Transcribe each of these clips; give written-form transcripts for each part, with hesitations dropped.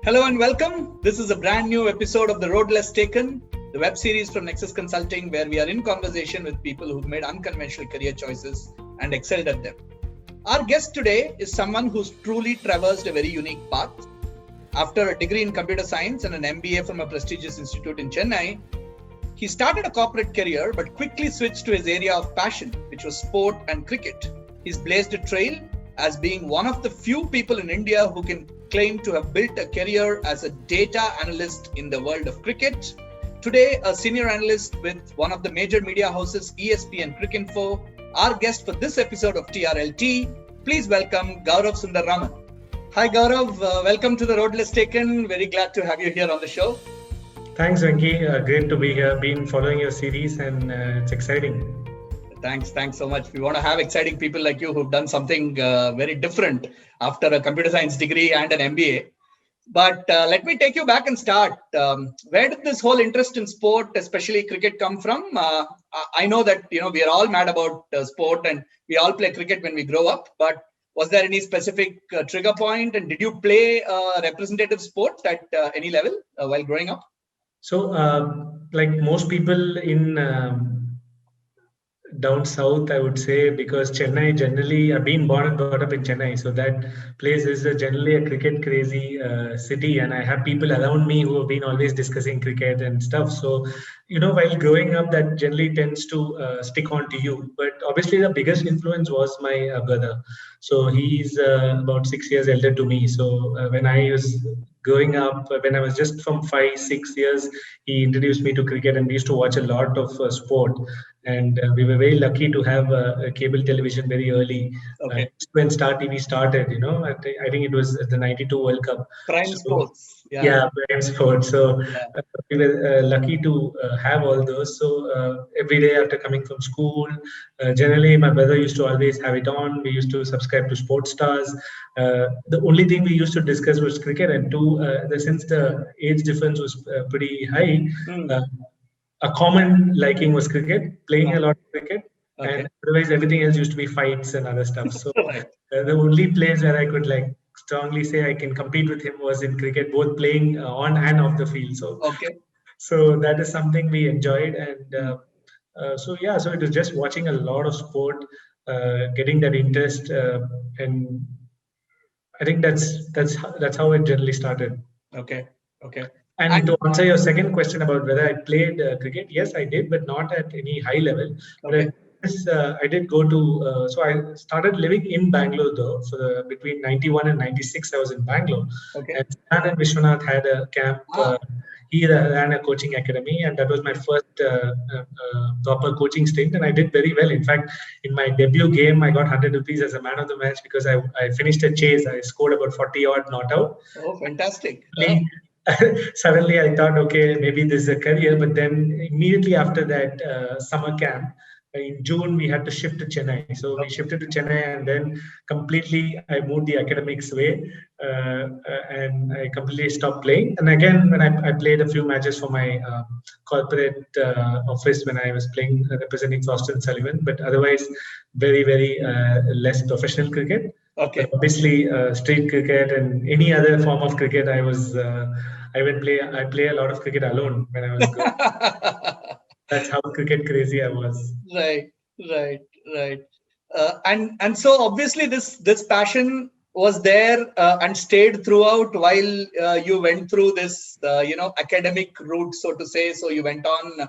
Hello and welcome. This is a brand new episode of The Road Less Taken, the web series from Nexus Consulting, where we are in conversation with people who've made unconventional career choices and excelled at them. Our guest today is someone who's truly traversed a very unique path. After a degree in computer science and an MBA from a prestigious institute in Chennai, he started a corporate career but quickly switched to his area of passion, which was sport and cricket. He's blazed a trail as being one of the few people in India who can claim to have built a career as a data analyst in the world of cricket. Today, a senior analyst with one of the major media houses, ESPNcricinfo, our guest for this episode of TRLT. Please welcome Gaurav Sundararaman. Hi Gaurav, welcome to The Road Less Taken. Very glad to have you here on the show. Thanks, Venky. Great to be here. Been following your series and it's exciting. Thanks so much. We want to have exciting people like you who've done something very different after a computer science degree and an MBA. But let me take you back and start. Where did this whole interest in sport, especially cricket, come from? I know that we are all mad about sport and we all play cricket when we grow up. But was there any specific trigger point? And did you play representative sport at any level while growing up? So, like most people in down south, I would say, because Chennai generally, I've been born and brought up in Chennai, so that place is generally a cricket crazy city, and I have people around me who have been always discussing cricket and stuff. So, while growing up, that generally tends to stick on to you. But obviously, the biggest influence was my brother. So he's about 6 years elder to me. So when I was growing up, when I was just from 5-6 years, he introduced me to cricket, and we used to watch a lot of sport. And we were very lucky to have a cable television very early. Okay. When Star TV started, I think it was the '92 World Cup. Prime Sports. Yeah, Prime Sports. So we were lucky to have all those. So every day after coming from school, generally my brother used to always have it on. We used to subscribe to Sports Stars. The only thing we used to discuss was cricket, and since the age difference was pretty high, a common liking was cricket, playing a lot of cricket, and otherwise everything else used to be fights and other stuff. So the only place where I could strongly say I can compete with him was in cricket, both playing on and off the field. So that is something we enjoyed, and so it was just watching a lot of sport, getting that interest, and I think that's how it generally started. Okay. And to answer your second question about whether I played cricket, yes, I did, but not at any high level. Okay. But I did go to, so I started living in Bangalore though. For between 91 and 96, I was in Bangalore. Okay. And Stan and Vishwanath had a camp. He ran a coaching academy, and that was my first proper coaching stint. And I did very well. In fact, in my debut game, I got 100 rupees as a man of the match because I finished a chase. I scored about 40 odd not out. Oh, fantastic. Suddenly I thought, okay, maybe this is a career. But then immediately after that summer camp, in June, we had to shift to Chennai. So we shifted to Chennai, and then completely I moved the academics way, and I completely stopped playing. And again, when I played a few matches for my corporate office when I was playing, representing Frost and Sullivan, but otherwise very, very less professional cricket. Okay. But obviously, street cricket and any other form of cricket, I play a lot of cricket alone when I was growing. That's how cricket crazy I was. Right. And so obviously this passion was there and stayed throughout while you went through this academic route, so to say. So you went on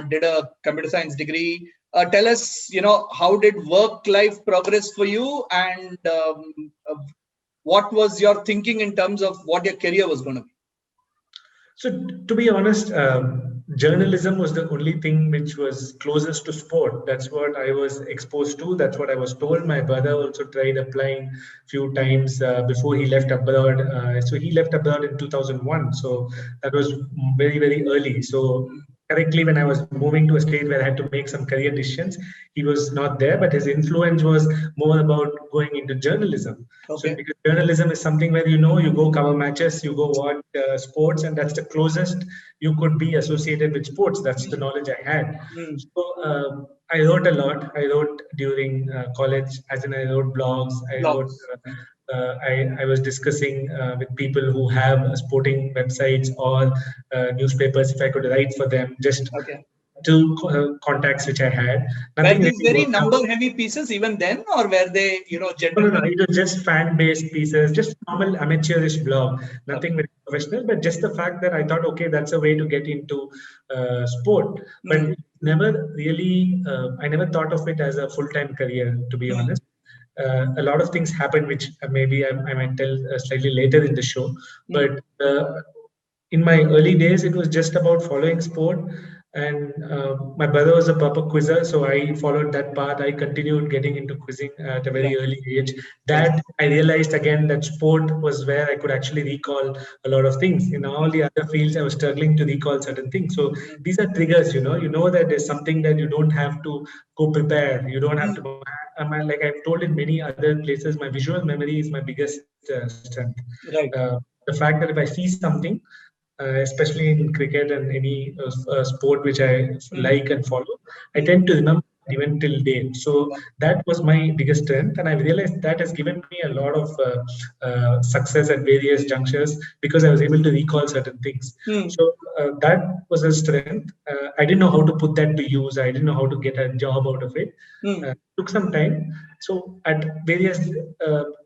did a computer science degree. Tell us how did work life progress for you, and what was your thinking in terms of what your career was going to be? So to be honest, journalism was the only thing which was closest to sport. That's what I was exposed to. That's what I was told. My brother also tried applying a few times before he left abroad. So he left abroad in 2001. So that was very, very early. So correctly, when I was moving to a state where I had to make some career decisions, he was not there, but his influence was more about going into journalism. Okay. So because journalism is something where you go cover matches, you go watch sports, and that's the closest you could be associated with sports. That's the knowledge I had. So I wrote a lot. I wrote during college, as in I wrote blogs. I wrote I was discussing with people who have sporting websites or newspapers if I could write for them. Just two contacts which I had. Were these very number-heavy pieces even then, or were they, general? No. It was just fan-based pieces, just normal amateurish blog, nothing very professional. But just the fact that I thought, okay, that's a way to get into sport. But never really, I never thought of it as a full-time career, to be honest. A lot of things happened, which maybe I might tell slightly later in the show. But in my early days, it was just about following sport. And my brother was a proper quizzer, so I followed that path. I continued getting into quizzing at a very early age. That I realized again that sport was where I could actually recall a lot of things. In all the other fields, I was struggling to recall certain things. So these are triggers, you know that there's something that you don't have to go prepare. You don't have to. Like I've told in many other places, my visual memory is my biggest strength. Right. The fact that if I see something, especially in cricket and any sport which I like and follow, I tend to remember even till date. So that was my biggest strength, and I realized that has given me a lot of success at various junctures because I was able to recall certain things. So that was a strength. I didn't know how to put that to use. I didn't know how to get a job out of it. Took some time. So at various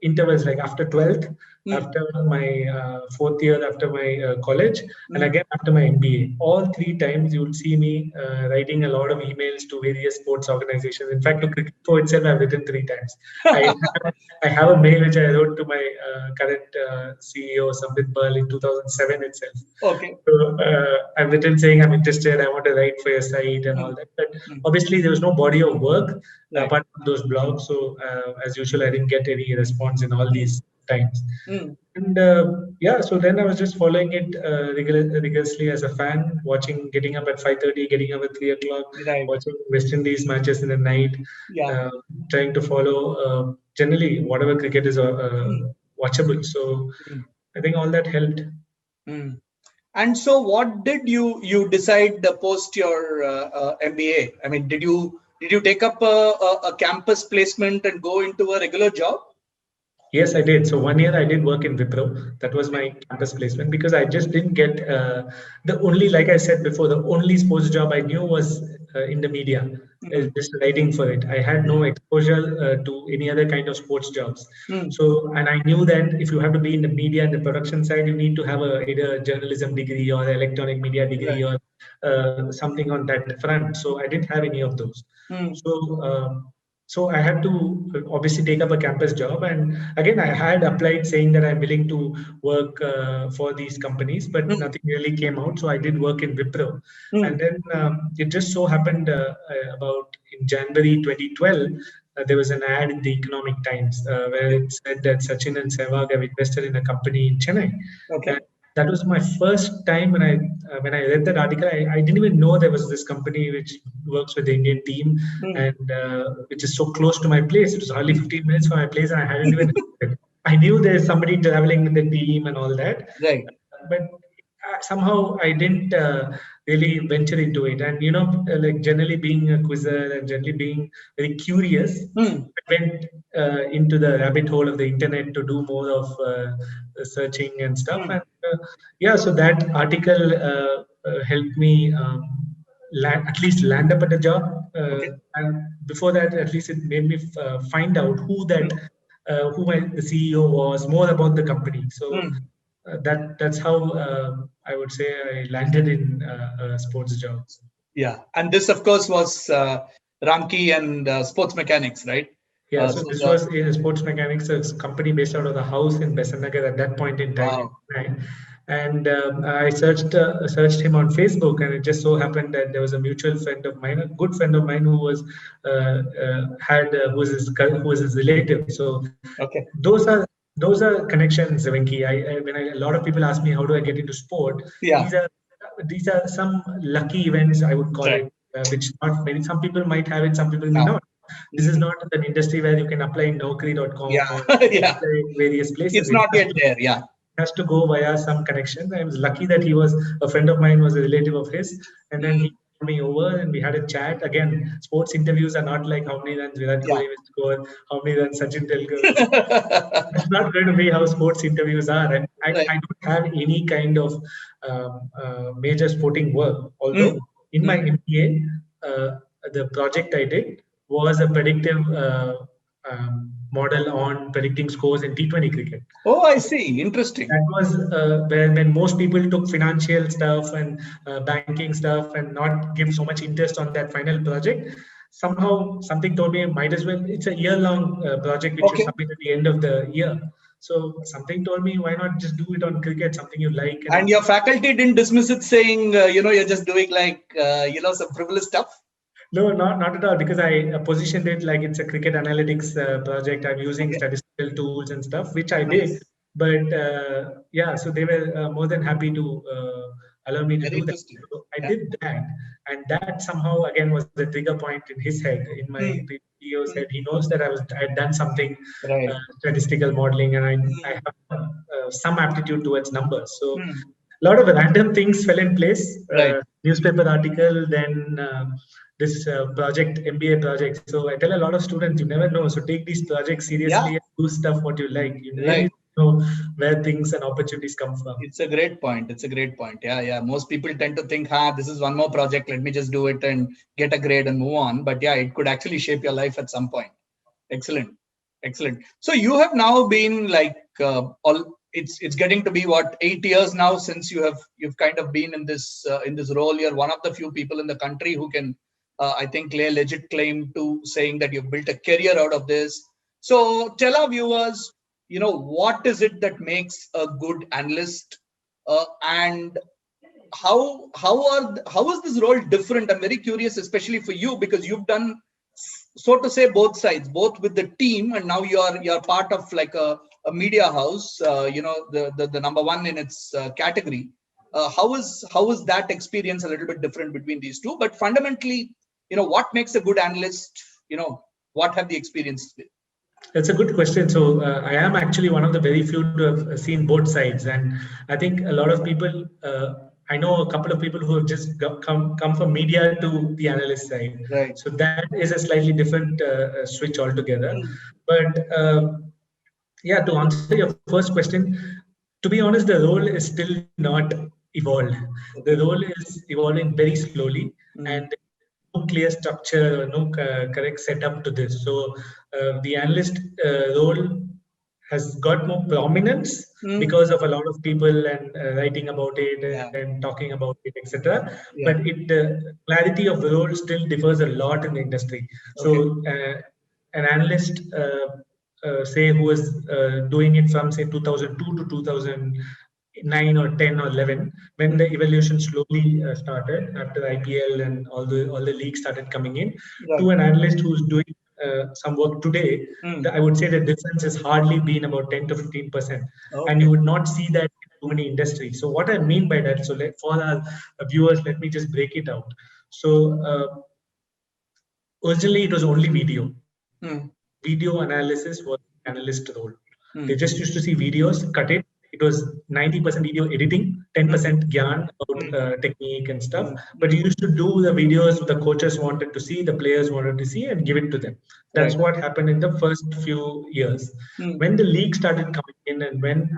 intervals, like after 12th, after my fourth year, after my college, and again after my MBA, all three times you will see me writing a lot of emails to various sports organizations. In fact, to Cricinfo itself, I've written 3 times. I have a mail which I wrote to my current CEO, Sambit Bal, in 2007 itself. Okay. So I've written saying I'm interested, I want to write for your site and all that. But obviously, there was no body of work apart from those blogs. So as usual, I didn't get any response in all these times. And so then I was just following it rigorously as a fan, watching, getting up at 5:30, getting up at 3 o'clock, watching West Indies matches in the night, trying to follow generally whatever cricket is watchable. So I think all that helped. And so, what did you decide post your MBA? I mean, did you take up a campus placement and go into a regular job? Yes, I did. So 1 year I did work in Wipro. That was my campus placement because I just didn't get like I said before, the only sports job I knew was in the media, just writing for it. I had no exposure to any other kind of sports jobs. So, and I knew that if you have to be in the media and the production side, you need to have either a journalism degree or electronic media degree or something on that front. So I didn't have any of those. So I had to obviously take up a campus job. And again, I had applied saying that I'm willing to work for these companies, but nothing really came out. So I did work in Wipro. And then it just so happened about in January 2012, there was an ad in the Economic Times where it said that Sachin and Sehwag have invested in a company in Chennai. Okay. That was my first time when I read that article. I didn't even know there was this company which works with the Indian team and which is so close to my place. It was hardly 15 minutes from my place, and I hadn't even. I knew there's somebody traveling with the team and all that. Right. But somehow I didn't really venture into it. And like generally being a quizzer and generally being very curious, I went into the rabbit hole of the internet to do more of searching and stuff. And so that article helped me at least land up at a job. And before that, at least it made me find out who the CEO was, more about the company. So that's how I would say I landed in sports jobs. Yeah, and this of course was Ramki and Sports Mechanics, right? Yeah, so this was Sports Mechanics, a company based out of the house in Besant Nagar at that point in time. Wow. And I searched him on Facebook, and it just so happened that there was a mutual friend of mine, a good friend of mine, who was who was his relative. So those are connections, Venky. When a lot of people ask me how do I get into sport, these are some lucky events, I would call it, which maybe some people might have it, some people may not. This is not an industry where you can apply in Naukri.com or apply various places. It's not yet there, has to go via some connection. I was lucky that he was a friend of mine, was a relative of his, and then he me over and we had a chat. Again, sports interviews are not like how many runs Virat Kohli will score, how many runs Sachin Tendulkar will score. It's not going to be how sports interviews are. And I don't have any kind of major sporting work. Although in my MBA, the project I did was a predictive model on predicting scores in T20 cricket. Oh, I see. Interesting. That was when most people took financial stuff and banking stuff and not give so much interest on that final project. Somehow something told me might as well, it's a year-long project which you submit at the end of the year. So something told me, why not just do it on cricket, something you like. And your faculty didn't dismiss it saying, you're just doing like, some frivolous stuff? No, not at all, because I positioned it like it's a cricket analytics project. I'm using statistical tools and stuff, which I did. But so they were more than happy to allow me to do that. So I did that. And that somehow, again, was the trigger point in his head, in my CEO's head. He knows that I had done something statistical modeling, and I have some aptitude towards numbers. So a lot of random things fell in place. Newspaper article, then this project, MBA project. So I tell a lot of students, you never know. So take these projects seriously and do stuff what you like. You really know where things and opportunities come from. It's a great point. Yeah. Most people tend to think, this is one more project. Let me just do it and get a grade and move on. But yeah, it could actually shape your life at some point. Excellent. So you have now been like it's getting to be 8 years now since you've kind of been in this role. You're one of the few people in the country who can I think lay a legit claim to saying that you've built a career out of this. So tell our viewers, what is it that makes a good analyst, and how is this role different? I'm very curious, especially for you, because you've done, so to say, both sides, both with the team, and now you're part of like a media house, the number one in its category. How is that experience a little bit different between these two? But fundamentally, what makes a good analyst? What have the experiences been? That's a good question. So I am actually one of the very few to have seen both sides, and I think a lot of people. I know a couple of people who have just come from media to the analyst side. Right. So that is a slightly different switch altogether. But to answer your first question, to be honest, the role is still not evolved. The role is evolving very slowly, and no clear structure or no correct setup to this. So the analyst role has got more prominence because of a lot of people and writing about it and talking about it, etc. But clarity of the role still differs a lot in the industry. So an analyst, say, who was doing it from say 2002 to 2009 or 10 or 11, when the evolution slowly started after IPL and all the leagues started coming in, to an analyst who's doing some work today, I would say the difference has hardly been about 10 to 15%. And you would not see that in too many industries. So what I mean by that, so for our viewers, let me just break it out. So originally it was only video. Video analysis was the analyst role. They just used to see videos, cut it. It was 90% video editing, 10% gyan about technique and stuff. But you used to do the videos the coaches wanted to see, the players wanted to see, and give it to them. That's what happened in the first few years. When the league started coming in, and when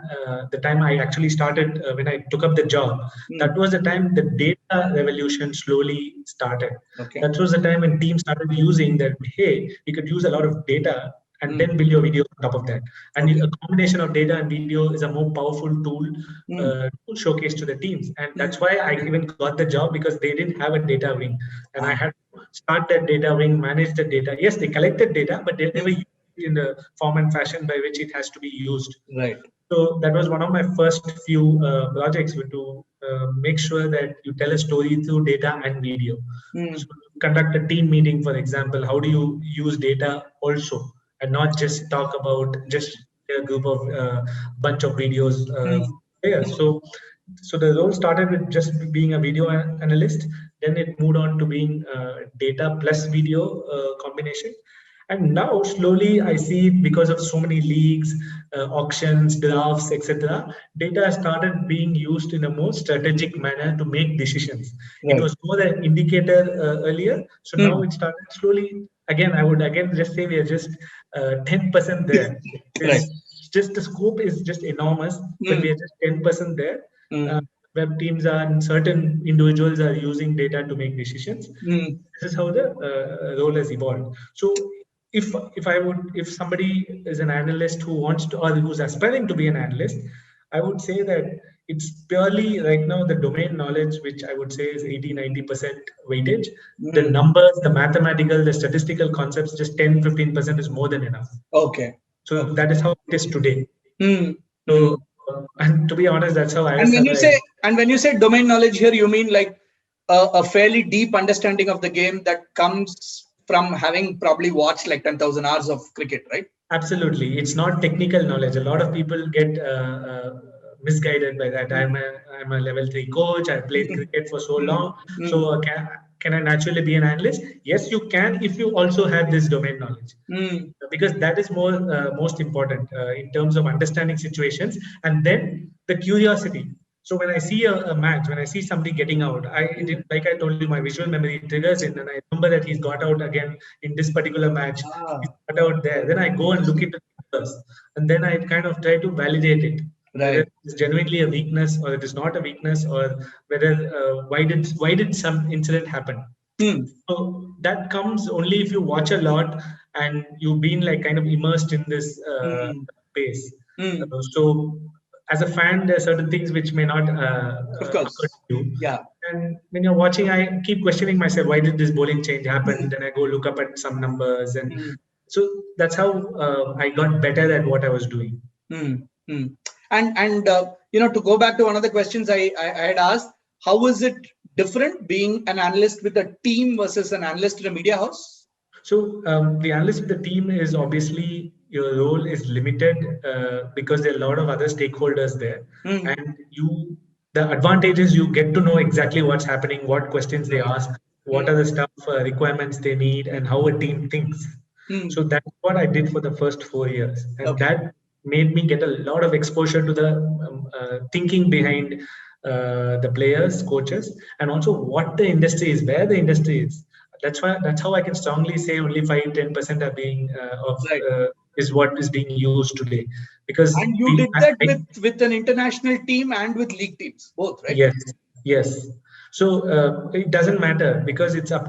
the time I actually started, when I took up the job, that was the time the data revolution slowly started. That was the time when teams started using that, hey, we could use a lot of data and then build your video on top of that. And a combination of data and video is a more powerful tool to showcase to the teams. And that's why I even got the job, because they didn't have a data wing. And I had to start that data wing, manage the data. Yes, they collected data, but they never used it in the form and fashion by which it has to be used. Right. So that was one of my first few projects, to make sure that you tell a story through data and video. So conduct a team meeting, for example. How do you use data also? And not just talk about just a group of bunch of videos there. So the role started with just being a video analyst. Then it moved on to being data plus video combination. And now slowly I see, because of so many leagues, auctions, drafts, etc., data started being used in a more strategic manner to make decisions. It Right. was more an indicator earlier, so now Hmm. it started slowly. Again, I would again just say we are just 10% there. Right. It's just the scope is just enormous, but Hmm. we are just 10% there. Uh, Hmm. Web teams are, and certain individuals are using data to make decisions. Hmm. This is how the role has evolved. So if somebody is an analyst who wants to, or who's aspiring to be an analyst, I would say that it's purely right now the domain knowledge, which I would say is 80-90% weightage. The Hmm. numbers, the mathematical, the statistical concepts, just 10-15% is more than enough. Okay. So Okay. that is how it is today. Hmm. Hmm. So and to be honest, that's how I And when you survive. say domain knowledge here, you mean like a fairly deep understanding of the game that comes from having probably watched like 10,000 hours of cricket, right? Absolutely, it's not technical knowledge. A lot of people get misguided by that. Mm, I'm a level 3 coach. I've played mm, cricket for so mm, long. mm, So can I naturally be an analyst? Yes, you can if you also have this domain knowledge, mm, because that is most important in terms of understanding situations, and then the curiosity. So when I see a match, when I see somebody getting out, mm. like I told you, my visual memory triggers in, and I remember that he's got out again in this particular match. He's Ah, got out there. Then I go and look into the numbers, and then I kind of try to validate it, whether right. it's genuinely a weakness or it is not a weakness, or whether why did some incident happen. Mm, So that comes only if you watch a lot and you've been like kind of immersed in this mm, space. mm. So as a fan, there are certain things which may not Of occur course. to you. Yeah. And when you're watching, I keep questioning myself, why did this bowling change happen? Mm, Then I go look up at some numbers, and mm, so that's how I got better at what I was doing. mm, mm. And to go back to one of the questions I had asked, how was it different being an analyst with a team versus an analyst in a media house? So the analyst with the team is obviously your role is limited because there are a lot of other stakeholders there, Mm, and the advantage is you get to know exactly what's happening, what questions they right. ask, what Mm, are the stuff requirements they need, and how a team thinks. mm. So that's what I did for the first 4 years, and Okay. that made me get a lot of exposure to the thinking behind the players, coaches, and also what the industry is, where the industry is. That's how I can strongly say only 5-10% are being of Right. is what is being used today, because And you we did that with an international team and with league teams, both, right? yes, yes. So it doesn't matter because it's a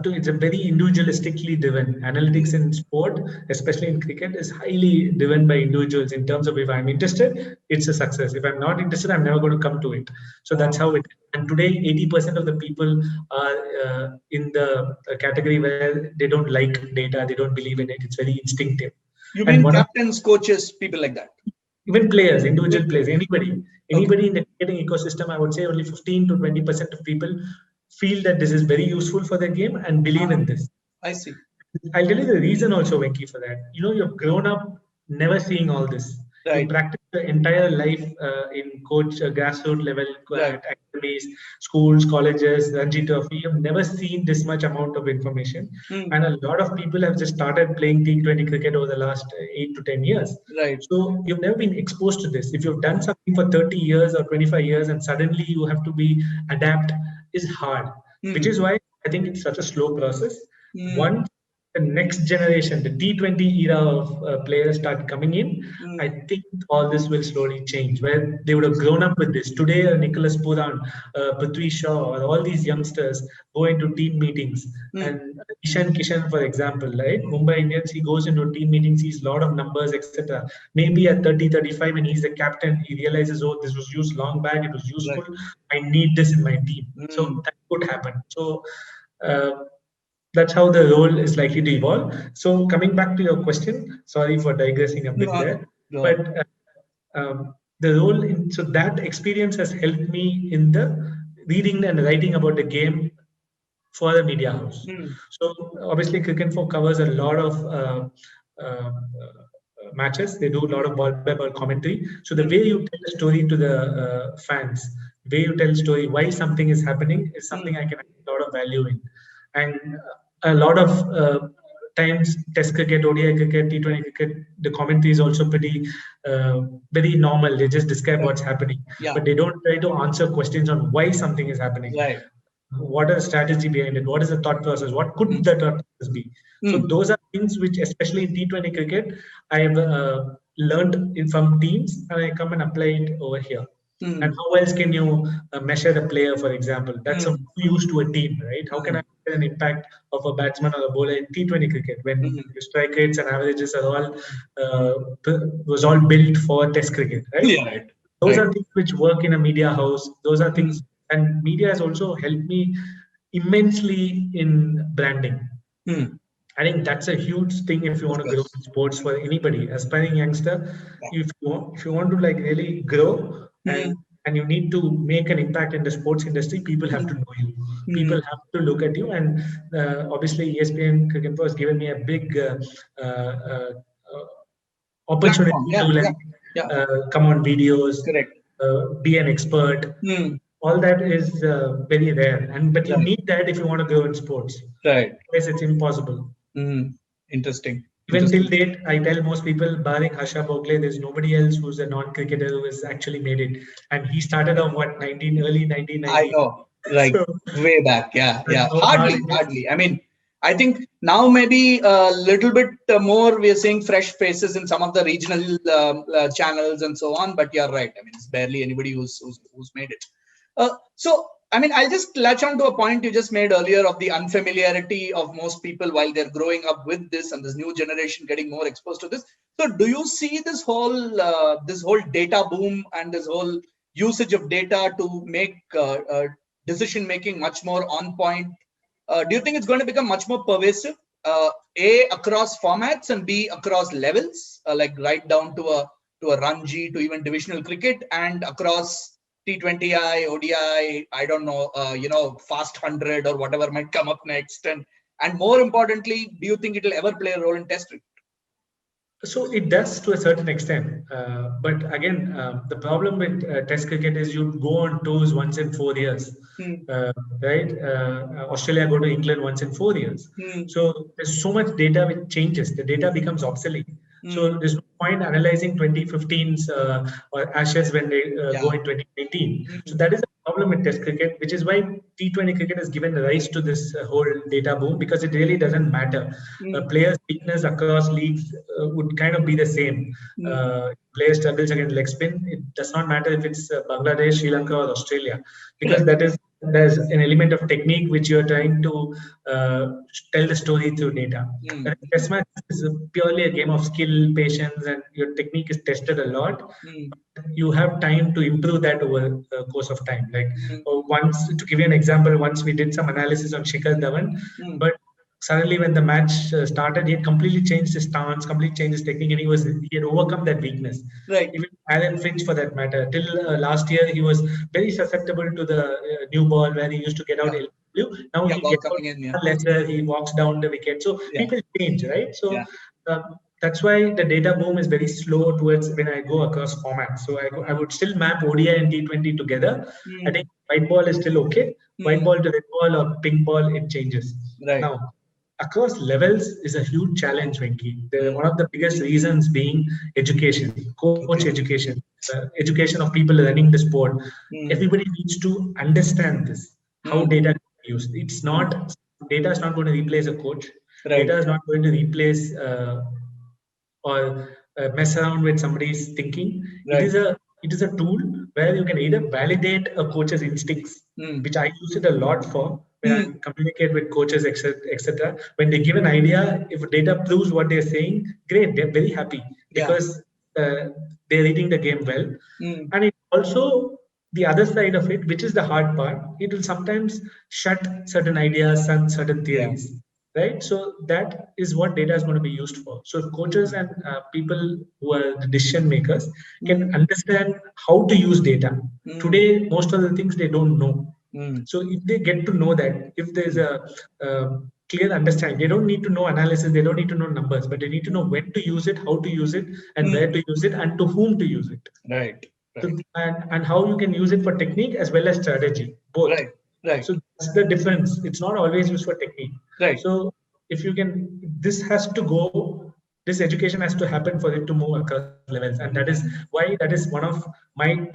very individualistically driven. Analytics Mm, in sport, especially in cricket, is highly driven by individuals in terms of if I'm interested, it's a success. If I'm not interested, I'm never going to come to it. So that's ah. how it. And today, 80% of the people are in the category where they don't like data, they don't believe in it. It's very instinctive. You And mean one of captains, coaches, people like that? even players, Even individual players, players. Okay. anybody in the cricketing ecosystem, I would say only 15 to 20% of people feel that this is very useful for their game and believe Ah, in this. I see. I'll tell you the reason also, Venky, for that. You've grown up never seeing all this. You Right. practice the entire life in coach grassroots level Right. academies, schools, colleges, Ranji Trophy. You've never seen this much amount of information, Mm, and a lot of people have just started playing T20 cricket over the last 8 to 10 years. right. So you've never been exposed to this. If you've done something for 30 years or 25 years, and suddenly you have to be adapt, is hard. Which Mm, is why I think it's such a slow process. mm, Once the next generation, the T20 era of players start coming in, I mm, think all this will slowly change. Where they would have grown up with this. Today, Nicholas Puran, Prithvi Shaw, or all these youngsters go into team meetings. mm, And Ishan Kishan, for example, right? Mumbai Indians, he goes into team meetings, sees a lot of numbers, etc. Maybe at 30, 35, when he's the captain, he realizes, oh, this was used long back, it was useful. right. I need this in my team. Mm, So that could happen. So uh, that's how the role is likely to evolve. So coming back to your question, sorry for digressing a bit no, there, no. Go but on. the role in so that experience has helped me in the reading and writing about the game for the media house. Mm, So obviously, Cricinfo covers a lot of matches. They do a lot of ball-by-ball commentary. So the way mm, you tell a story to the fans, the way you tell a story, why something is happening, is something mm, I can add a lot of value in, and a lot of times Test cricket, ODI cricket, T20 cricket, the commentary is also pretty very normal. They just describe what's happening, but they don't try to answer questions on why something is happening. Right. What is the strategy behind it? What is the thought process? What could the thought process be? So those are things which, especially in T20 cricket, I have learned from teams, and I come and apply it over here. And how else can you measure a player, for example? That's a use to a team, right? How can I measure an impact of a batsman or a bowler in T20 cricket when your strike rates and averages are all was all built for Test cricket, right? Yeah, right. Those are things which work in a media house. Those are things, and media has also helped me immensely in branding. I think that's a huge thing if you want to grow in sports for anybody, aspiring youngster. If you want to like really grow and you need to make an impact in the sports industry, people have to know you. People have to look at you, and obviously ESPNcricinfo has given me a big opportunity to come on videos, be an expert. All that is very rare, but you need that if you want to grow in sports. Right. Otherwise, it's impossible. Interesting. Even till date, I tell most people, barring Harsha Bhogle, there's nobody else who's a non-cricketer who has actually made it. And he started off early 1990s. I know, right? So, way back, yeah. Hardly. I mean, I think now maybe a little bit more we are seeing fresh faces in some of the regional channels and so on. But you're right. I mean, it's barely anybody who's made it. So, I mean, I'll just latch on to a point you just made earlier of the unfamiliarity of most people while they're growing up with this, and this new generation getting more exposed to this. So, do you see this whole data boom and this whole usage of data to make decision making much more on point? Do you think it's going to become much more pervasive? A, across formats, and B, across levels, like right down to a Ranji, to even divisional cricket, and across T20I, ODI, I don't know, Fast 100 or whatever might come up next. And more importantly, do you think it will ever play a role in Test cricket? So it does to a certain extent. But again, the problem with Test cricket is you go on tours once in 4 years, right? Australia go to England once in 4 years. So there's so much data which changes. The data becomes obsolete. So there's no point analyzing 2015's or Ashes when they go in 2019. So that is a problem with Test cricket, which is why T20 cricket has given rise to this whole data boom, because it really doesn't matter. Players' weakness across leagues would kind of be the same. Player struggles against leg spin. It does not matter if it's Bangladesh, Sri Lanka, or Australia, because there's an element of technique which you're trying to tell the story through data. Test match is purely a game of skill, patience, and your technique is tested a lot. You have time to improve that over the course of time. Like once, to give you an example, once we did some analysis on Shikhar Dhawan, but suddenly when the match started, he had completely changed his stance, completely changed his technique, and he had overcome that weakness. Right. Even Alan Finch, for that matter, till last year he was very susceptible to the new ball where he used to get out LW. Now he gets out lesser, he walks down the wicket. So people change, right? So that's why the data boom is very slow towards when I go across formats. So I would still map ODI and T20 together. I think white ball is still okay. White ball to red ball or pink ball, it changes. Right. Now, across levels is a huge challenge, Venky. One of the biggest reasons being education, coach education, education of people running the sport. Everybody needs to understand this, how data can be used. Data is not going to replace a coach. Right. Data is not going to replace or mess around with somebody's thinking. Right. It is a tool where you can either validate a coach's instincts, which I use it a lot for when I communicate with coaches, etc. When they give an idea, if data proves what they're saying, great, they're very happy because they're reading the game well. And it also, the other side of it, which is the hard part, it will sometimes shut certain ideas and certain theories. Right, so that is what data is going to be used for. So if coaches and people who are the decision makers can understand how to use data. Today, most of the things they don't know. So if they get to know that, if there's a clear understanding, they don't need to know analysis, they don't need to know numbers, but they need to know when to use it, how to use it, and where to use it, and to whom to use it. Right. So, and how you can use it for technique as well as strategy, both. Right. So that's the difference. It's not always used for technique. Right. So if you can, this education has to happen for it to move across levels, and that is one of my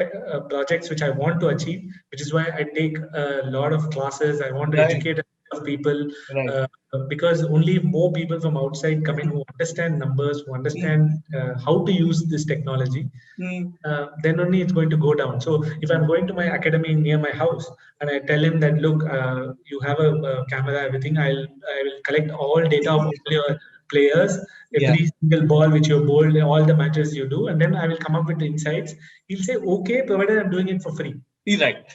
projects which I want to achieve, which is why I take a lot of classes. I want to educate a lot of people, because only more people from outside come in who understand numbers, who understand how to use this technology. Then only it's going to go down. So if I'm going to my academy near my house and I tell him that, look, you have a camera, everything, I will collect all data of all your players, every single ball which you bowled, all the matches you do, and then I will come up with the insights. He'll say, okay, provided I'm doing it for free. Right.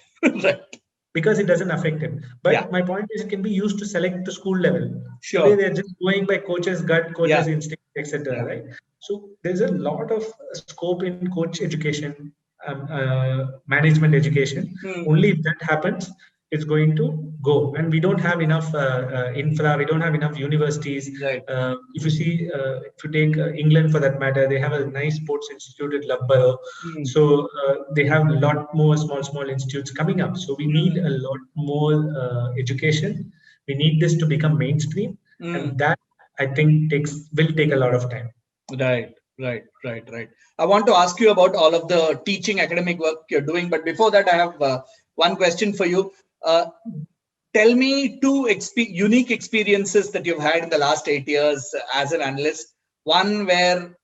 Because it doesn't affect him. But my point is, it can be used to select the school level. Sure. Today they're just going by coach's gut, coach's instinct, etc. Right? So there's a lot of scope in coach education, management education. Only if that happens, it's going to go. And we don't have enough infra. We don't have enough universities. If you see, if you take England for that matter, they have a nice sports institute at Loughborough. So they have a lot more small institutes coming up. So we need a lot more education. We need this to become mainstream, and that I think will take a lot of time. Right. I want to ask you about all of the teaching academic work you're doing, but before that, I have one question for you. Tell me two unique experiences that you've had in the last 8 years as an analyst. One where,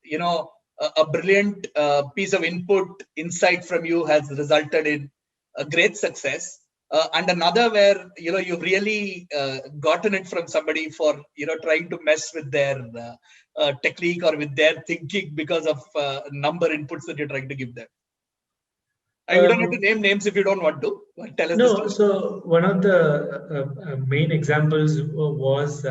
a brilliant piece of insight from you has resulted in a great success. And another where, you've really gotten it from somebody for, trying to mess with their technique or with their thinking because of number inputs that you're trying to give them. You don't have to name names if you don't want to. Tell us. No, so one of the main examples was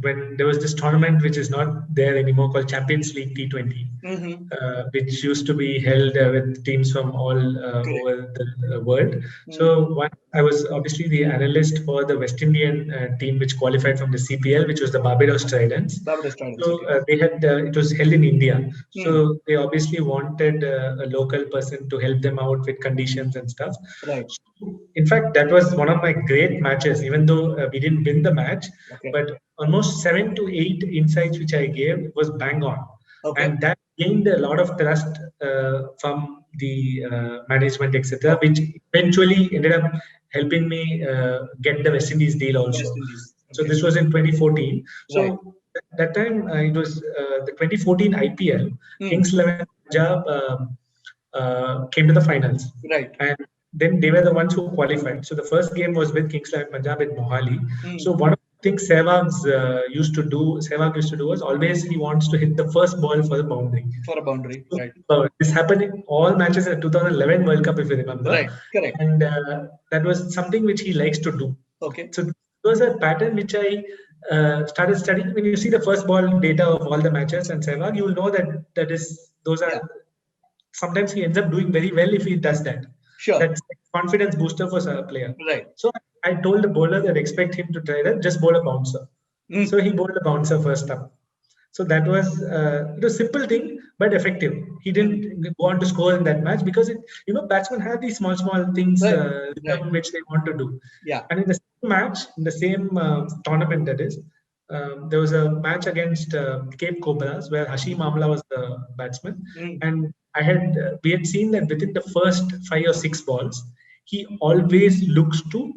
when there was this tournament which is not there anymore called Champions League T20, which used to be held with teams from all over the world. So I was obviously the analyst for the West Indian team which qualified from the CPL, which was the Barbados Tridents. So they had it was held in India. So they obviously wanted a local person to help them out with conditions and stuff. Right. So, in fact, that was one of my great matches, even though we didn't win the match, but almost 7 to 8 insights which I gave was bang on. And that gained a lot of trust from the management, etc., which eventually ended up helping me get the West Indies deal also. So this was in 2014. So that time it was the 2014 IPL. Kings 11 Punjab came to the finals. Right. And then they were the ones who qualified. So the first game was with Kings 11 Punjab in Mohali. So one of the things Sehwag used to do was always he wants to hit the first ball for the boundary. For a boundary, right. This happened in all matches at 2011 World Cup, if you remember. Right, correct. And that was something which he likes to do. Okay. So it was a pattern which I started studying. When you see the first ball data of all the matches and Sehwag, you will know that those are. Sometimes he ends up doing very well if he does that. Sure. That's a confidence booster for a player. Right. So I told the bowler that expect him to try that, just bowl a bouncer. So he bowled a bouncer first up. So that was a simple thing, but effective. He didn't go on to score in that match because batsmen have these small things which they want to do. Yeah. And in the same match, in the same tournament, that is, there was a match against Cape Cobras where Hashim Amla was the batsman, and we had seen that within the first 5 or 6 balls, he always looks to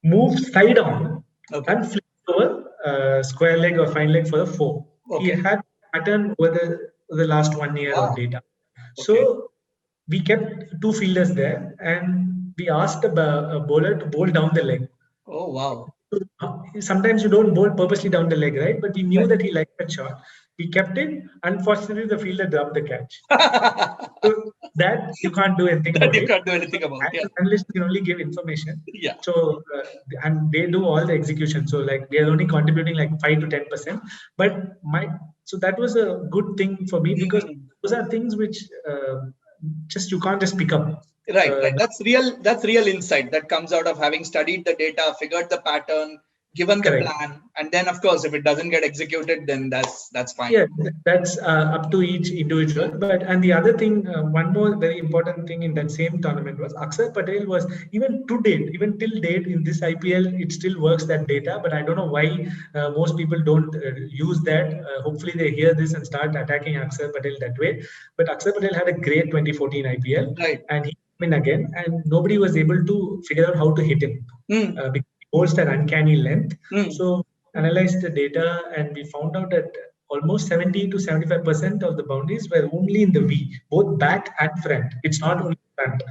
move side on and flip over square leg or fine leg for the 4. He had a pattern over the last 1 year of data. So we kept 2 fielders there, and we asked a bowler to bowl down the leg. Oh, wow. Sometimes you don't bowl purposely down the leg, right? But we knew that he liked that shot. We kept it. Unfortunately, the fielder dropped the catch. So that you can't do anything about. You can't do anything about. Analysts can only give information. Yeah. So and they do all the execution. So like we are only contributing like 5 to 10%. But so that was a good thing for me because those are things which you can't just pick up. Right. That's real insight that comes out of having studied the data, figured the pattern, given the Correct. plan, and then of course if it doesn't get executed, then that's fine. Yeah, that's up to each individual. But and the other thing, one more very important thing in that same tournament was Akshar Patel was even to date, even till date in this IPL, it still works that data. But I don't know why most people don't use that. Hopefully they hear this and start attacking Akshar Patel that way. But Akshar Patel had a great 2014 IPL, Right. and he came in again, and nobody was able to figure out how to hit him because he holds that uncanny length. So analyzed the data and we found out that almost 70 to 75% of the boundaries were only in the V, both back and front. It's not only front.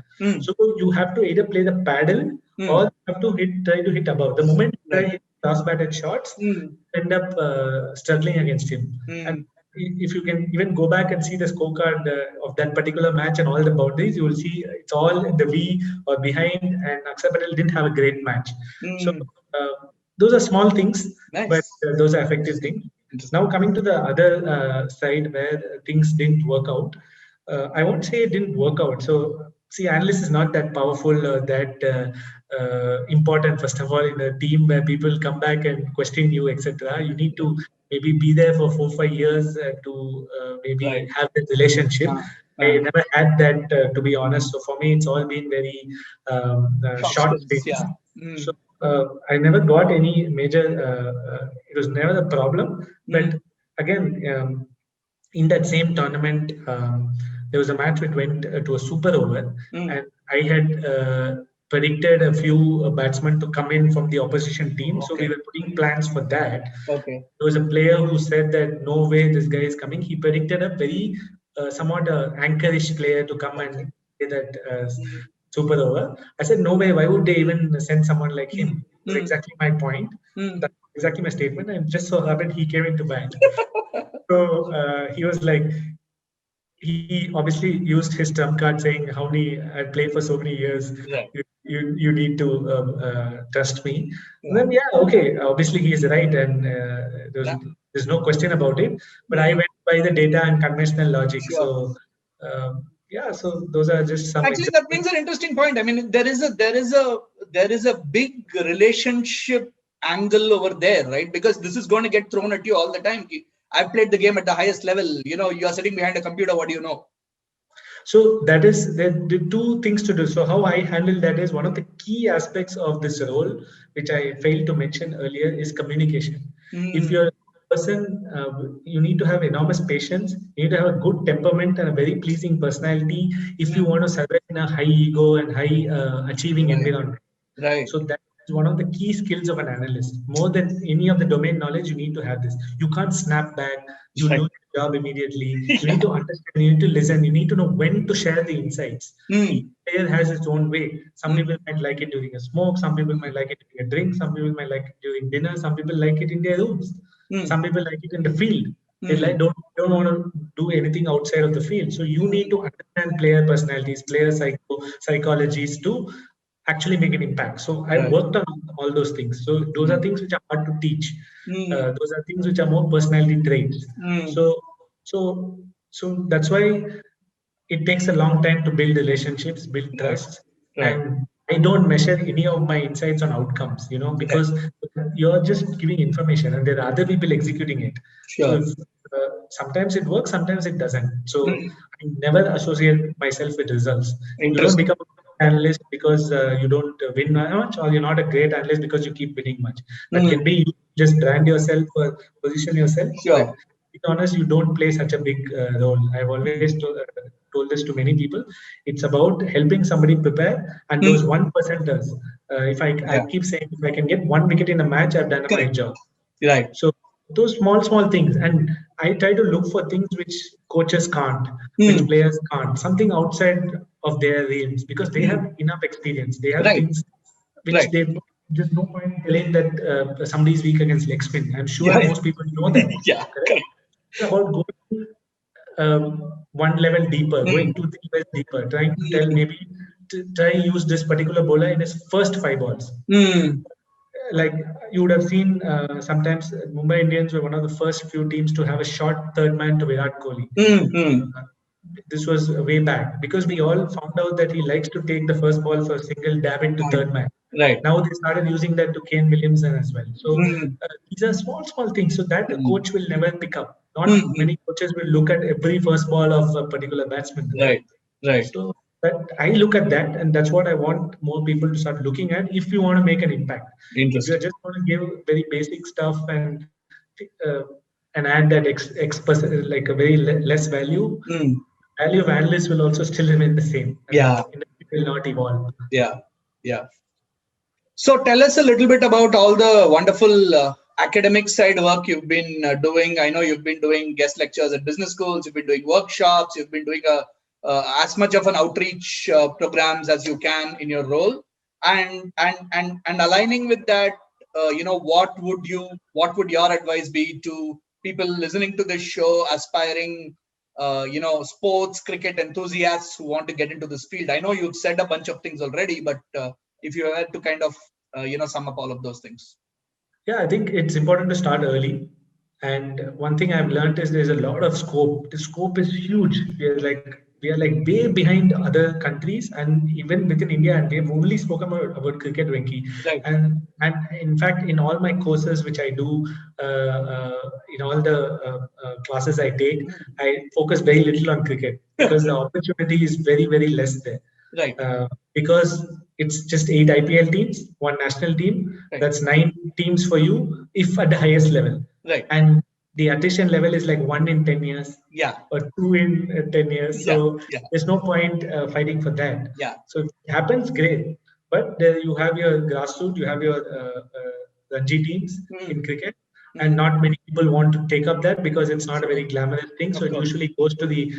So you have to either play the paddle or you have to try to hit above. The moment you try to hit cross-batted shots, end up struggling against him. And if you can even go back and see the scorecard of that particular match and all the boundaries, you will see it's all in the V or behind. And Akshar Patel didn't have a great match. So those are small things, Nice. but those are effective things. Now coming to the other side where things didn't work out, I won't say it didn't work out. So see, analyst is not that powerful, that important. First of all, in a team where people come back and question you, etc., you need to maybe be there for 4-5 years to maybe have that relationship. I never had that, to be honest. So for me, it's all been very short things. Yeah. So I never got any major. It was never a problem. But again, in that same tournament, there was a match which went to a super over, and I had predicted a few batsmen to come in from the opposition team. So we were putting plans for that. There was a player who said that no way this guy is coming. He predicted a very somewhat anchorish player to come and say that super over. I said, no way. Why would they even send someone like him? That's exactly my point. That's exactly my statement. And just so happened he came into bat. So he was like, he obviously used his trump card saying, how many I played for so many years. You need to trust me. And then okay, obviously he is right, and there's no question about it. But I went by the data and conventional logic. So so those are just some. Actually, that brings an interesting point. I mean, there is a big relationship angle over there, right? Because this is going to get thrown at you all the time. I've played the game at the highest level. You know, you are sitting behind a computer. What do you know? So that is the two things to do. So how I handle that is one of the key aspects of this role, which I failed to mention earlier, is communication. If you're a person, you need to have enormous patience. You need to have a good temperament and a very pleasing personality if you want to survive in a high ego and high achieving environment. Right. So that is one of the key skills of an analyst. More than any of the domain knowledge, you need to have this. You can't snap back. You lose your job immediately. You need to understand. You need to listen. You need to know when to share the insights. Each player has its own way. Some people might like it during a smoke. Some people might like it during a drink. Some people might like it during dinner. Some people like it in their rooms. Some people like it in the field. They don't want to do anything outside of the field. So you need to understand player personalities, player psychologies to actually make an impact. So I worked on all those things. So those are things which are hard to teach. Those are things which are more personality traits. So that's why it takes a long time to build relationships, build trust. And I don't measure any of my insights on outcomes, because you're just giving information and there are other people executing it. So if, sometimes it works, sometimes it doesn't. So I never associate myself with results. You don't become an analyst because you don't win much, or you're not a great analyst because you keep winning much. That can be you just brand yourself or position yourself. But to be honest, you don't play such a big role. I've always told this to many people. It's about helping somebody prepare, and those 1%ers. If I keep saying, if I can get 1 wicket in a match, I've done my job. Right. So those small things, and I try to look for things which coaches can't, which players can't, something outside of their realms, because they have enough experience. They have things which they. There's no point telling that somebody's weak against leg spin. I'm sure most people know that. Correct? It's about going one level deeper, going 2-3 levels deeper, trying to tell maybe try use this particular bowler in his first 5 balls. Like you would have seen sometimes Mumbai Indians were one of the first few teams to have a short third man to Virat Kohli. This was way back because we all found out that he likes to take the first ball for a single dab into third man. Right. Now they started using that to Kane Williamson as well. So these are small things. So that a coach will never pick up. Not many coaches will look at every first ball of a particular batsman. Right. So but I look at that, and that's what I want more people to start looking at if you want to make an impact. If you're just going to give very basic stuff uh, and add that like a very less value, value of analysts will also still remain the same. And industry will not evolve. Yeah. So tell us a little bit about all the wonderful academic side work you've been doing. I know you've been doing guest lectures at business schools, you've been doing workshops, you've been doing as much of an outreach programs as you can in your role, and aligning with that, what would your advice be to people listening to this show, aspiring sports cricket enthusiasts who want to get into this field? I know you've said a bunch of things already, but if you had to kind of sum up all of those things. Yeah, I think it's important to start early. And one thing I've learned is there's a lot of scope. The scope is huge. We are like way behind other countries, and even within India. And we've only spoken about cricket, Venky. Right. And in fact, in all my courses which I do, in all the classes I take, I focus very little on cricket because the opportunity is very, very less there. Right. Because it's just 8 IPL teams, 1 national team. Right. That's 9 teams for you, if at the highest level. Right. And the attrition level is like 1 in 10 years. Yeah. Or 2 in 10 years. So there's no point fighting for that. Yeah. So if it happens, great. But there you have your grassroots, you have your Ranji teams in cricket. And not many people want to take up that because it's not a very glamorous thing. So it usually goes to the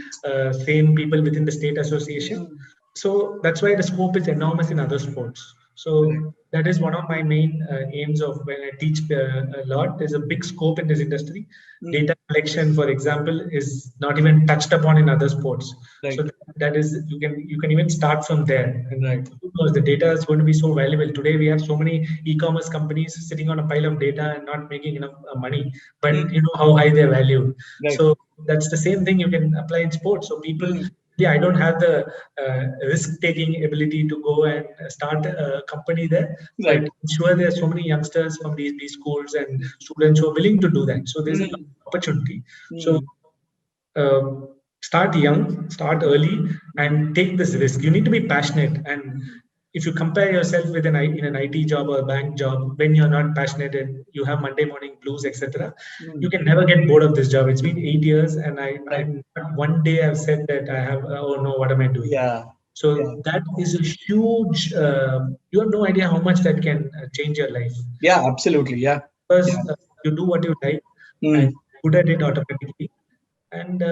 same people within the state association. So that's why the scope is enormous in other sports. So that is one of my main aims of when I teach a lot. There's a big scope in this industry. Data collection, for example, is not even touched upon in other sports. Right. So that is you can even start from there. And because the data is going to be so valuable. Today we have so many e-commerce companies sitting on a pile of data and not making enough money. But you know how high they're valued. Right. So that's the same thing you can apply in sports. So people. Yeah, I don't have the risk-taking ability to go and start a company there. Right. But I'm sure there are so many youngsters from these schools and students who are willing to do that. So there's an opportunity. So start young, start early, and take this risk. You need to be passionate. And if you compare yourself with in an IT job or a bank job, when you're not passionate and you have Monday morning blues, etc., you can never get bored of this job. It's been 8 years, and I'm not one day I've said that I have, oh no, what am I doing? So that is a huge. You have no idea how much that can change your life. Yeah, absolutely. Yeah. Because you do what you like, and good at it automatically, and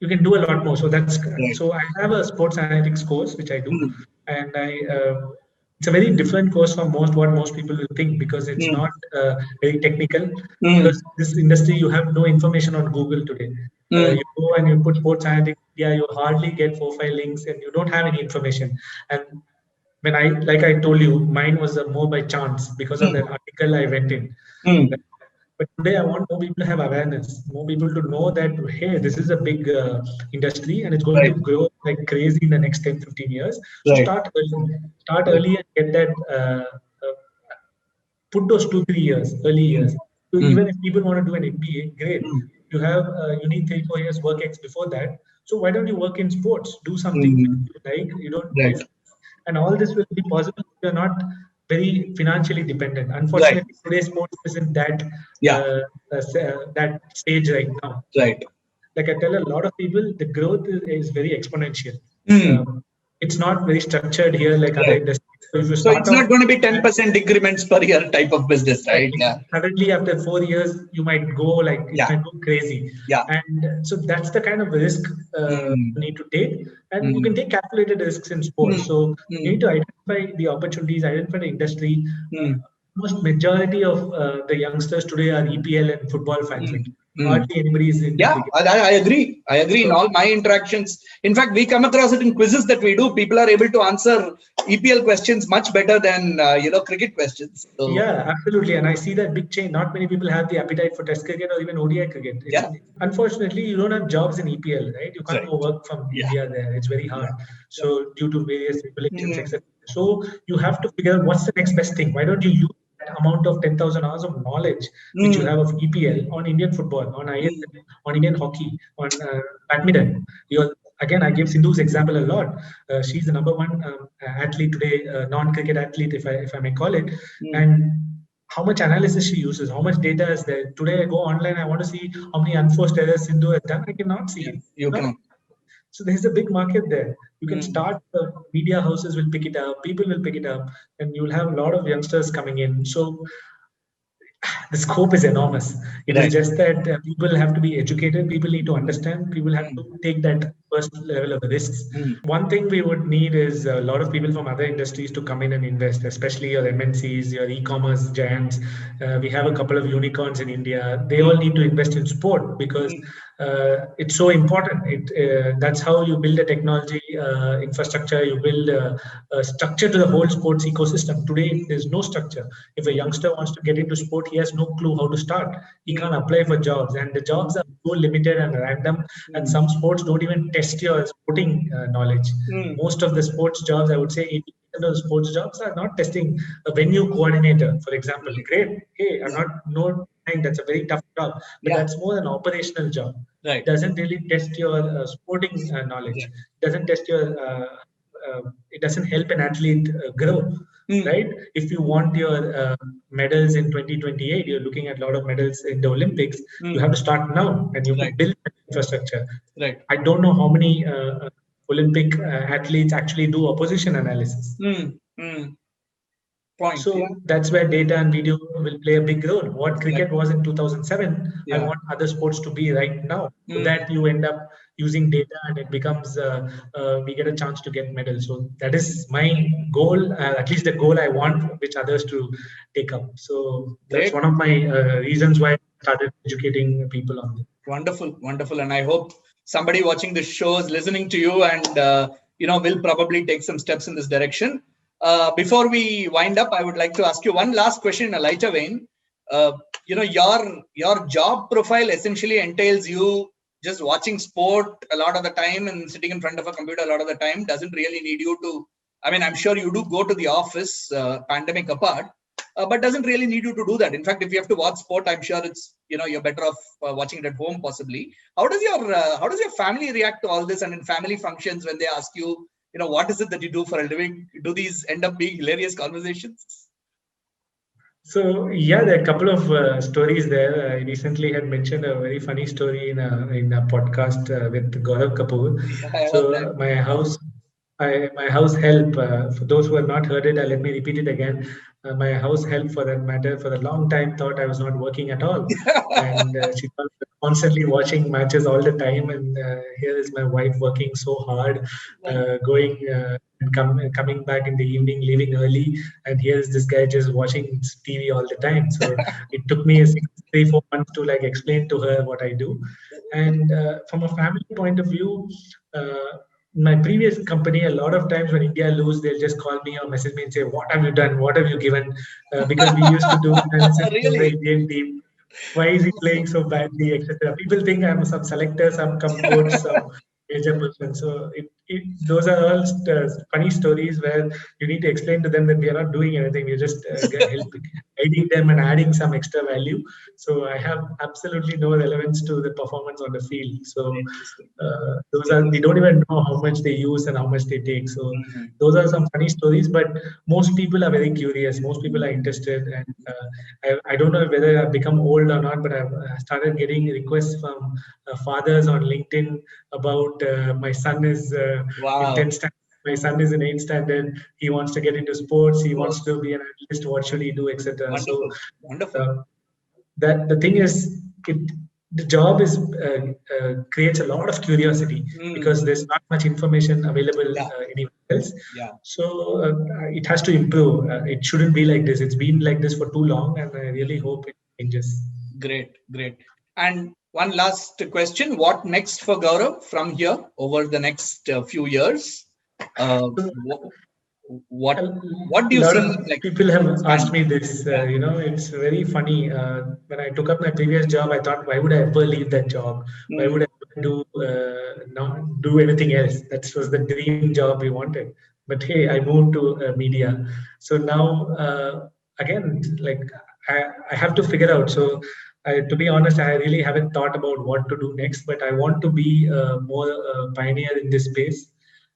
you can do a lot more. So that's so I have a sports analytics course which I do, and it's a very different course from what most people will think because it's not very technical. Because this industry, you have no information on Google today. You go and you put sports analytics, you hardly get 4-5 links, and you don't have any information. And when like I told you, mine was more by chance because of that article I went in. But today, I want more people to have awareness, more people to know that, hey, this is a big industry and it's going to grow like crazy in the next 10, 15 years. So start early and get that, put those 2-3 years, early years. So even if people want to do an MBA, great. You need 3-4 years work ex before that. So why don't you work in sports? Do something you like. You don't, and all this will be possible if you're not very financially dependent. Unfortunately, today's sports isn't that that stage right now. Right. Like I tell a lot of people, the growth is very exponential. It's not very structured here like other industries. So it's not going to be 10% increments per year type of business, right? Yeah. Suddenly, after 4 years, you might go like it might go crazy. Yeah. And so that's the kind of risk you need to take. And you can take calculated risks in sports. So you need to identify the opportunities, identify the industry. Most majority of the youngsters today are EPL and football fans. Hardly anybody is in cricket. I agree. In all my interactions. In fact, we come across it in quizzes that we do. People are able to answer EPL questions much better than cricket questions. So. Yeah, absolutely. And I see that big change. Not many people have the appetite for Test cricket or even ODI cricket. Unfortunately, you don't have jobs in EPL, right? You can't go work from India there. It's very hard. So due to various regulations, etc. So you have to figure out what's the next best thing. Why don't you use that amount of 10,000 hours of knowledge which you have of EPL on Indian football, on ISL, on Indian hockey, on badminton? Again, I give Sindhu's example a lot. She's the number one athlete today, non-cricket athlete, if I may call it, and how much analysis she uses, how much data is there. Today I go online, I want to see how many unforced errors Sindhu has done. I cannot see it. You cannot. So there's a big market there. You can start, media houses will pick it up, people will pick it up, and you'll have a lot of youngsters coming in. So the scope is enormous. It is just that people have to be educated, people need to understand, people have to take that first level of the risks. One thing we would need is a lot of people from other industries to come in and invest, especially your MNCs, your e-commerce giants. We have a couple of unicorns in India. They all need to invest in sport because it's so important. That's how you build a technology infrastructure. You build a structure to the whole sports ecosystem. Today, there's no structure. If a youngster wants to get into sport, he has no clue how to start. He can't apply for jobs, and the jobs are so limited and random. And some sports don't even test your sporting knowledge. Most of the sports jobs, I would say 80% of the sports jobs are not testing. A venue coordinator, for example, great. Hey, I'm not saying that's a very tough job, but that's more an operational job. It doesn't really test your sporting knowledge. It doesn't test your. It doesn't help an athlete grow. Right? If you want your medals in 2028, you're looking at a lot of medals in the Olympics. You have to start now, and you have to build that infrastructure. I don't know how many Olympic athletes actually do opposition analysis. So that's where data and video will play a big role. What cricket was in 2007, I want other sports to be right now. So that you end up using data and it becomes, we get a chance to get medals. So that is my goal, at least the goal I want, which others to take up. So that's one of my reasons why I started educating people on this. Wonderful, wonderful. And I hope somebody watching this show is listening to you and, will probably take some steps in this direction. Before we wind up, I would like to ask you one last question in a lighter vein. Your job profile essentially entails you just watching sport a lot of the time and sitting in front of a computer a lot of the time. Doesn't really need you to, I'm sure you do go to the office, pandemic apart, but doesn't really need you to do that. In fact, if you have to watch sport, I'm sure it's, you're better off watching it at home possibly. How does your family react to all this? And in family functions, when they ask you, what is it that you do for a living? Do these end up being hilarious conversations? So there are a couple of stories there. I recently had mentioned a very funny story in a podcast with Gaurav Kapoor. So my house help, for those who have not heard it, let me repeat it again. My house help, for that matter, for a long time thought I was not working at all. And she was constantly watching matches all the time. And here is my wife working so hard, going and coming back in the evening, leaving early. And here's this guy just watching TV all the time. So it took me 3-4 months to explain to her what I do. And from a family point of view, my previous company, a lot of times when India lose, they'll just call me or message me and say, "What have you done? What have you given?" Because we used to do analysis in the Indian team. Why is he playing so badly, etc. People think I'm some selector, some coach, some major person. So those are all funny stories where you need to explain to them that we are not doing anything. We're just guiding them and adding some extra value. So I have absolutely no relevance to the performance on the field. So we don't even know how much they use and how much they take. So those are some funny stories, but most people are very curious. Most people are interested. And I don't know whether I've become old or not, but I've started getting requests from fathers on LinkedIn about my son is in 10th standard. My son is in 8th standard. He wants to get into sports. He wants to be an analyst. What should he do, etc. So, wonderful. That the thing is, the job is creates a lot of curiosity because there's not much information available anywhere else. So it has to improve. It shouldn't be like this. It's been like this for too long, and I really hope it changes. Great. And one last question: what next for Gaurav from here over the next few years? What do you see? People have asked me this. It's very funny. When I took up my previous job, I thought, why would I ever leave that job? Why would I do not do anything else? That was the dream job we wanted. But hey, I moved to media. So now, again, like I have to figure out. So to be honest, I really haven't thought about what to do next, but I want to be more pioneer in this space.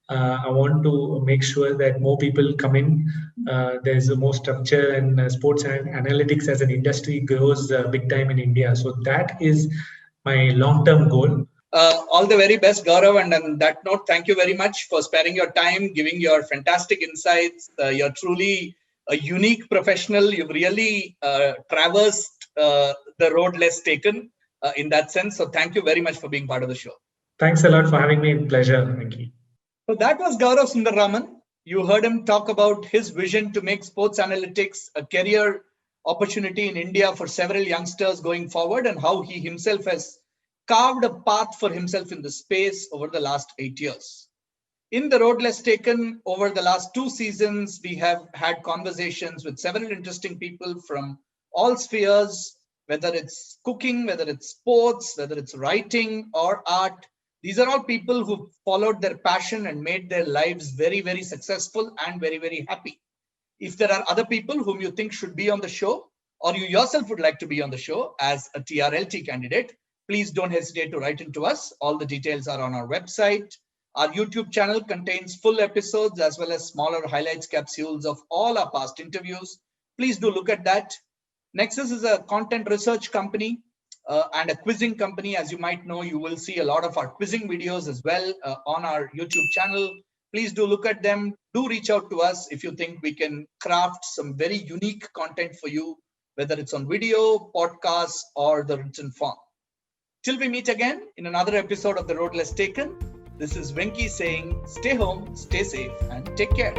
I want to make sure that more people come in. There's more structure, and sports and analytics as an industry grows big time in India. So that is my long-term goal. All the very best, Gaurav. And on that note, thank you very much for sparing your time, giving your fantastic insights. You're truly a unique professional. You've really traversed the road less taken in that sense. So thank you very much for being part of the show. Thanks a lot for having me. Pleasure, Venky. So that was Gaurav Sundararaman. You heard him talk about his vision to make sports analytics a career opportunity in India for several youngsters going forward, and how he himself has carved a path for himself in the space over the last 8 years. In the road less taken, over the last 2 seasons, we have had conversations with several interesting people from all spheres, whether it's cooking, whether it's sports, whether it's writing or art. These are all people who followed their passion and made their lives very, very successful and very, very happy. If there are other people whom you think should be on the show, or you yourself would like to be on the show as a TRLT candidate, please don't hesitate to write into us. All the details are on our website. Our YouTube channel contains full episodes as well as smaller highlights capsules of all our past interviews. Please do look at that. Nexus is a content research company and a quizzing company. As you might know, you will see a lot of our quizzing videos as well on our YouTube channel. Please do look at them. Do reach out to us if you think we can craft some very unique content for you, whether it's on video, podcasts, or the written form. Till we meet again in another episode of The Road Less Taken, this is Venky saying, stay home, stay safe, and take care.